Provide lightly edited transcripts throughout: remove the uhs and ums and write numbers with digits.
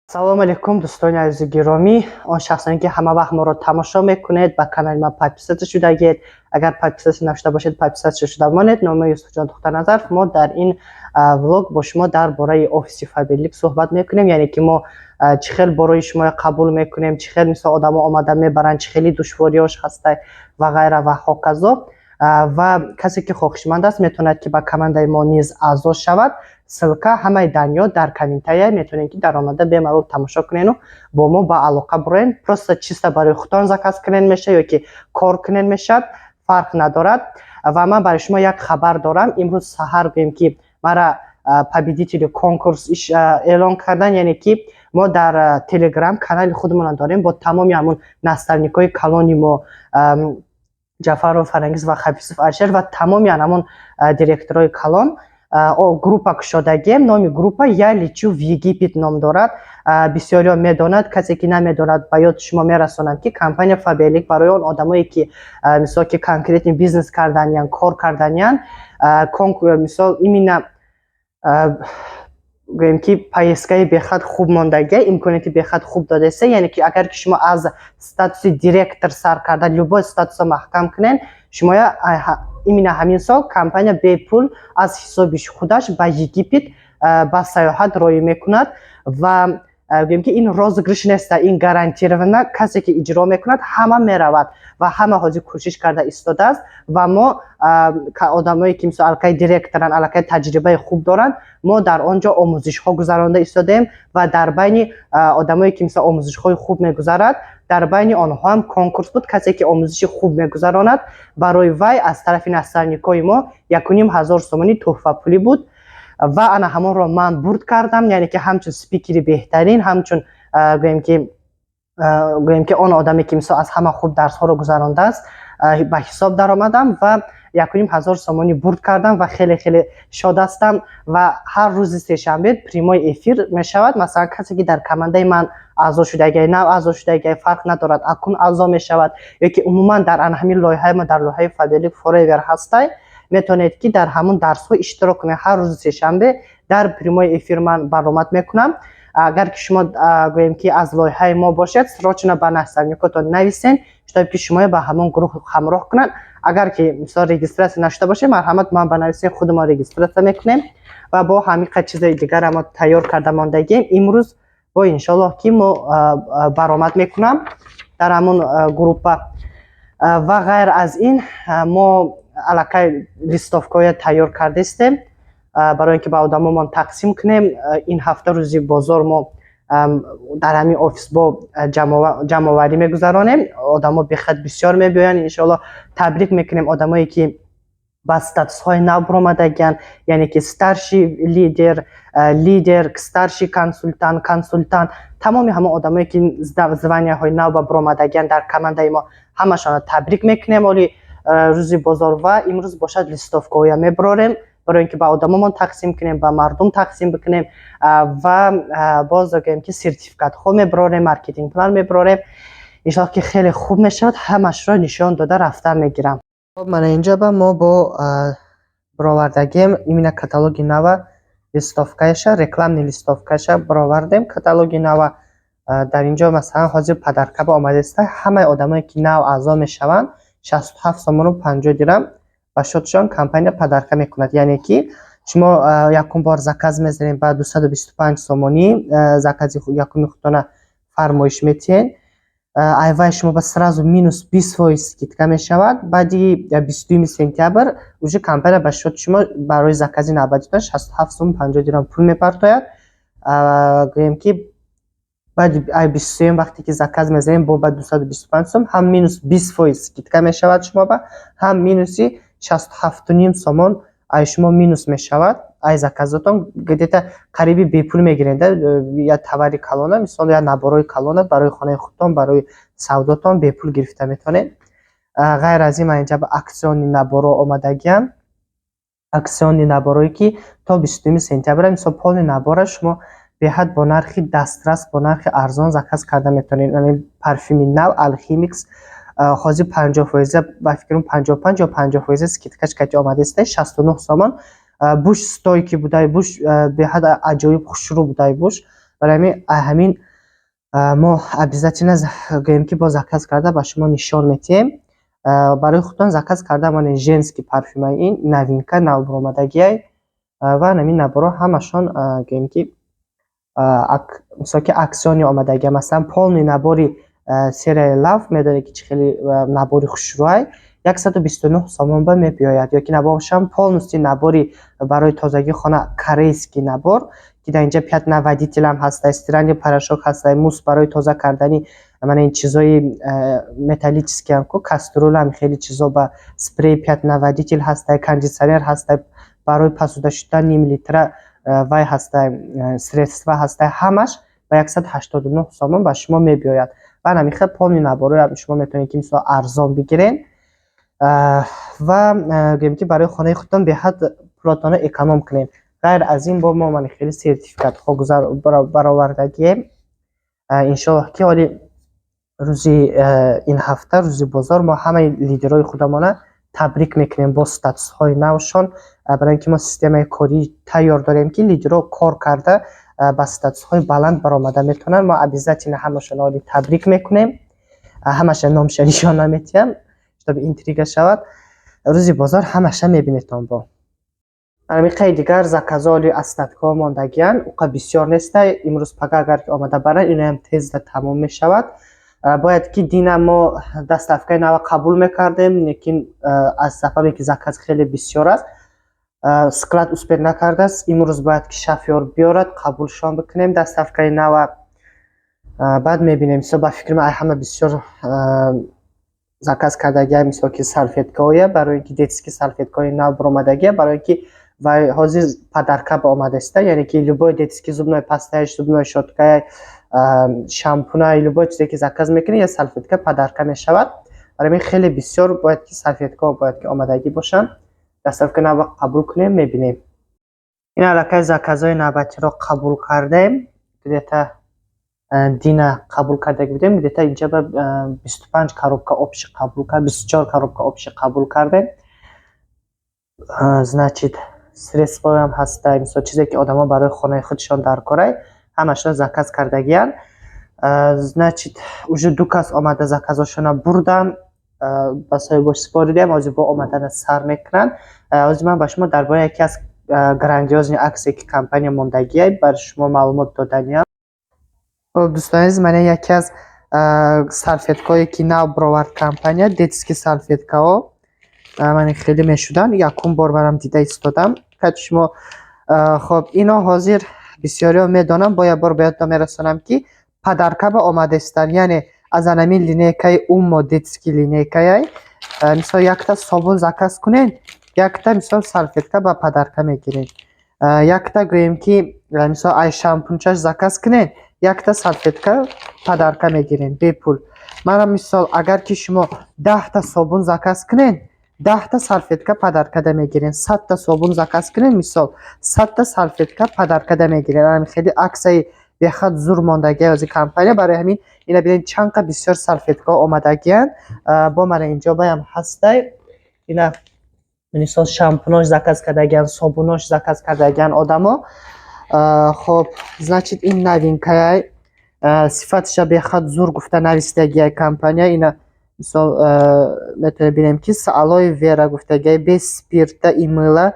салому алейкум дӯстони азизи гиромӣ, он шахсоне ки ҳама вақт моро тамошо мекунед, ба канали ман подписатсия шудагед. Агар подписатсия нашуда бошед, подписатсия шуда монед. Номи Юсуфҷон Тухтарназаров. Мо дар ин влог бо шумо дар бораи офиси Фаберлик суҳбат мекунем, яъне ки мо чӣ хел борои шумо қабул мекунем, чӣ хел мисол одамо омада мебаранд, чӣ хели душвориҳош ҳастай ва ғайра ва ҳоказо. Ва касе ки хоҳишманд аст метавонад ки ба командаи мо низ аъзо шавад. Ссилка ҳамаи данё дар комментария, метавонед ки даромада бемалол тамошо кунед ва бо мо ба алоқа бурен. Просто чисто барои худтон заказ кунед меша ёки кор кунед мешавад, фарқ надорад. Ва ман барои шумо як хабар дорам. Имрӯз саҳар гӯем ки мара победители конкурс эълон кардан, яъне ки мо дар телеграм канали худмон дорем бо тамоми ҳамон наставникои калони мо, Ҷафаров Фарангиз ва Хафизов Алишер ва тамоми ҳамон директорои калон группа кушодагем. Номи группа Я лечу в Египет ном дорад. Бисёриҳо медонад. Касе ки намедонад, ба ёд шумо мерасонам ки компания Фаберлик барои он одамое ки мисол ки конкретни бизнес карданиян, кор карданиян, мисол именно гӯем ки поездкаи бехат хуб мондагӣ, имконияти бехат хуб додасе. Яъне ки агар ки шумо аз статуси директор сар карда любой статусо маҳкам кунед, шумо именно ҳамин сол компания бепул аз ҳисоби худаш ба Египет ба саёҳат роӣ мекунад ва гӯем ки ин розыгриш неста, ин гарантирована. Касе ки иҷро мекунад ҳама меравад ва ҳама ҳозир кӯшиш карда истодааст ва мо одамое ки мисол аллакай директоран, аллакай таҷрибаи хуб доранд, мо дар он ҷо омӯзишҳо гузаронда истодаем ва дар байни одамое ки мисол омӯзишҳои хуб мегузарад, дар байни онҳо ҳам конкурс буд. Касе ки омӯзиши хуб мегузаронад, барои вай аз тарафи наставникои мо 1500 сомонӣ тӯҳфапулӣ буд ва ана ҳамонро ман бурд кардам, яъне ки ҳамчун спикери беҳтарин, ҳамчун гӯем ки он одаме ки мисол аз ҳама хуб дарсҳоро гузарондааст ба ҳисоб даромадам ва 1500 сомонӣ бурд кардам ва хеле хеле шод ҳастам. Ва ҳар рӯзи сешанбе прямой эфир мешавад. Масалан касе ки дар командаи ман аъзо шудагӣ, нав аъзо шудагӣ, фарқ надорад, акун аъзо мешавад ёки умуман дар ҳамин лоиҳаи мо, дар лоиҳаи Фаберлик Forever ҳастай, метавонед ки дар ҳамон дарсҳо иштирок кунед. Ҳар рӯзи сешанбе дар прямой эфир ман баромад мекунам. Агар ки шумо гӯем ки аз лоиҳаи мо бошед, срочно ба наставникотон нависен, штоби ки шумо ба ҳамон гурӯҳ ҳамроҳ кунанд. Агар ки мисол регистратсия нашуда бошед, марҳамат ман ба нависен, худмон регистратсия мекунем ва бо ҳамиқа чизаи дигаре мо тайёр карда мондагем. Имрӯз бо иншоаллоҳ ки мо баромад мекунам дар ҳамон группа ва ғайр аз ин мо аллакай листовкаҳоя тайёр кардастем барои ин ки ба одамомон тақсим кунем. Ин ҳафта рӯзи бозор мо дар ҳамин офис бо ҷамъоварӣ мегузаронем. Одамо бехат бисёр мебиёянд. Иншоаллоҳ табрик мекунем одамое ки ба статусҳои нав баромадагиянд, яъне ки старший лидер, старший консультант, тамоми ҳамон одамое ки званияҳои нав ба баромадагиянд дар командаи мо, ҳамашонро табрик мекунем оли рӯзи бозор. Ва имрӯз бошад листовкаҳоя мебарорем барои ин ки ба одамомон тақсим кунем, ба мардум тақсим бикунем ва боз гӯем ки сертификатҳо мебарорем, маркетинг план мебарорем. иншоаллоҳ ки хеле хуб мешавад. Ҳамашро нишон дода рафта мегирам. Мана инҷа ба мо бо баровардагем именно каталоги нава листовкаша, рекламни листовкаша баровардем. Каталоги нава дар инҷо масалан ҳозир падаркаба омадааст. Ҳамаи одамое ки нав аъзо мешаванд 67 сомону 50 дирам ба шотшон компания падарка мекунад. Яъне ки шумо якум бор заказ мезанед ба 225 сомонӣ, закази якуми худтона фармоиш метиҳед. Айвай шумо ба сразу минус 20% скидка мешавад. Баъди 22 сентябр уже компания ба шот шумо барои закази навбатитон 67 сом 50 дирам пул мепартояд. гӯем ки баъди 23 вақте ки заказ мезанем бо ба 225 сом ҳам минус 20% скидка мешавад шумо ба, ҳам минуси 67.5 сомон ай шумо минус мешавад. Ай заказотон где-то қариби бепул мегиред. Я товари калона, мисол я наборои калона барои хонаи худтон, барои савдотон бепул гирифта метавонед. ғайр аз ин ман инҷа ба аксиони наборо омадагиам. Аксиони наборое ки то 22 сентябр мисол полни набора шумо беҳад бо нархи дастрас, бо нархи арзон заказ карда метавонед. яъне парфюми нав Alchemix ҳозир 50% ба фикрам 55 ё 50% скидкаш кати омадааст. 69 сомон. буш стойки будай, буш беҳад аҷоиб хушрӯ будай буш. برای همین ما обязательно گوییم که با заказ کرده با شما نشان میتیم. برای خودتان заказ کرده من ژنسکی پارفیوم این نوینکا نو برآمدگی و همین نبرو همشون گوییم که مثلا که اکسیونی آمدگی مثلا полный набори سری لاف میداره که خیلی نباری خوشروی 129 сомон ба мебиёяд ёки набошам полностью набори барои тозагии хона корейский набор ки дар инҷа пятнаводитель ҳам ҳаста, стирани порошок ҳаста, мус барои тоза кардани мана ин чизои металлические ку каструл ҳам хеле чизо ба спрей пятнаводитель ҳаста, кондитсионер ҳаста, барои посуда шудан ним литра вай ҳаста, средства ҳаста, ҳамаш ба 189 сомон ба шумо мебиёяд. ва намиха полный набор шумо метавонед ки мисол арзон бигирен ва гӯем ки барои хонаи худтон беҳад пулотона эконом кунем. ғайр аз ин бо мо мани хеле сертификатҳо баровардагием. иншоаллоҳ ки оли рӯзи ин ҳафта рӯзи бозор мо ҳамаи лидерои худамона табрик мекунем бо статусҳои навшон, барои ин ки мо системаи корӣ тайёр дорем ки лидеро кор карда ба статусҳои баланд баромада метавонанд. мо обязательно ҳамашон оли табрик мекунем, ҳамаша номша нишон наметиҳам чтобы интрига шавад. рӯзи бозор ҳамаша мебинедтон. бо амиқаи дигар заказоли астатко мондагиян уқа бисёр неста. имрӯз пага агар ки омада баранд иноям тезда тамом мешавад. бояд ки дина мо доставкаи нава қабул мекардем, лекин аз сабабе ки заказ хеле бисёр аст склад успед накардааст. имрӯз бояд ки шофёр биёрад қабулшон бикунем доставкаи нава. баъд мебинем мисол ба фикри ман ҳама бисёр заказ кардагия мисол ки салфеткаоя барои ки детски салфеткаои нав баромадагия барои ки вай ҳозир подарка ба омадаста, яъне ки любой детски зубной пастаи, зубной щёткаи, шампуна, любой чизе ки заказ мекунед я салфетка подарка мешавад. барои ин хеле бисёр бояд ки салфеткао бояд ки омадагӣ бошанд. доставка нав қабул кунем мебинем. ин аллакай заказои навбатиро қабул кардем. где-то дина қабул карда будем, где-то инҷа ба 25 коробка обши қабул кард, 24 коробка обши қабул кардем. значит средствоам ҳаста, мисол чизе ки одамо барои хонаи худшон даркорай ҳамашро заказ кардагиян. значит уже ду кас омада заказошона бурдан ба соҳибош споридем, ҳозир бо омадана сар мекунанд. ҳозир ман ба шумо дар бораи яке аз грандиозни аксие ки компания мондагия бар шумо маълумот доданиам. дӯстони азиз, ман яке аз салфеткое ки нав бировард компания детски салфеткао ман хеле мешуданд. якум бор барам дида истодам. кати шумо хоб ино ҳозир бисёриҳо медонам, бо як бор ба ёдтон мерасонам ки падарка ба омадастанд, яъне аз анамин линейкаи уммо детски линейкае мисол якта собун заказ кунед, якта мисол салфетка ба падарка мегиред, якта гӯем ки мисол ай шампунчаш заказ кунед, якта салфетка падарка мегирен бепул. манам мисол агар ки шумо 10 та собун заказ кунед 10 та салфетка падаркада мегирен, 100 та собун заказ кунед мисол 100 та салфетка падаркада мегирен. ҳамин хеле аксияи бехад зур мондагия аз компания. барои ҳамин ина бинед чанқа бисёр салфетка омадагиян. бо мана инҷо баям ҳастай. ина мисол шампунош заказ кардагиян, собунош заказ кардагиян одамо. хоб значит ин новинкаи сифатиша бехад зур гуфта нависдагияи компания. ина мисол метавонем бинем ки с алоэ вера гуфтагияи без спирта и мыла.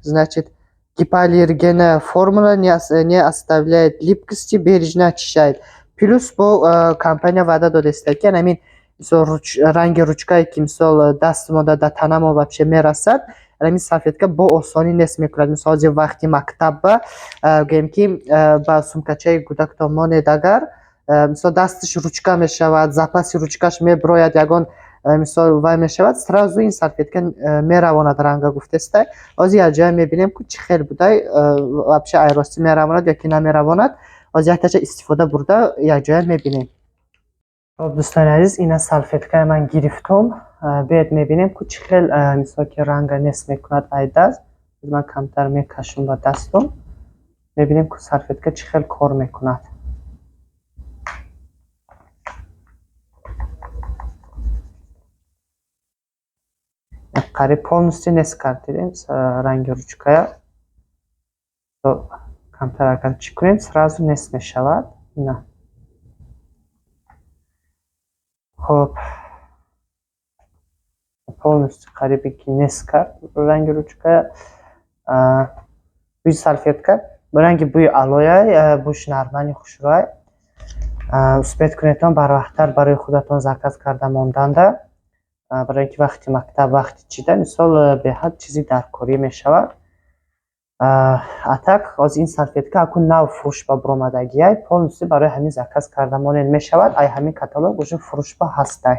значит гипоаллергенная формула не оставляет липкости, бережно очищает. плюс бо компания ваъда додааста ки ҳамин мисол ранги ручкае ки мисол дасти мо да танамо вообще мерасад, ҳамин салфетка бо осонӣ нест мекунад. мисол ҳозир вақти мактабба гӯем ки ба сумкачаи кӯдактон монед агар мисол дастиш ручка мешавад, запаси ручкаш меброяд, ягон мисол вай мешавад, сразу ин салфетка меравонад ранга гуфтаста. ҳозир якҷоя мебинем ки чӣ хел будай вообще айростӣ меравонад ёки намеравонад. ҳозир яктача истифода бурда якҷоя мебинем. дӯстони азиз, ина салфеткаи ман гирифтум. биёед мебинем ки чӣ хел мисол ки ранга нест мекунад ай даст. ман камтар мекашам ба дастум. мебинем ки салфетка чӣ хел кор мекунад. қариб полностью нест кардем ранги ручкая. камтар агар чӣ кунем сразу нест мешавад. На. хуб полностью қариби ки нест кард ранги ручка. бӯи салфетка бо ранги бӯи алоя бӯш нармани хушрӯй успед кунедон барвақттар барои худатон заказ карда монданда, барое ки вақти мактаб вақти чида мисол беҳад чизи даркорӣ мешавад. А так аз ин салфетка акун нав фурӯшба биромадагия полностью барои ҳамин заказ кардамонен мешавад. Ай ҳамин каталог уже фурӯшба ҳастай.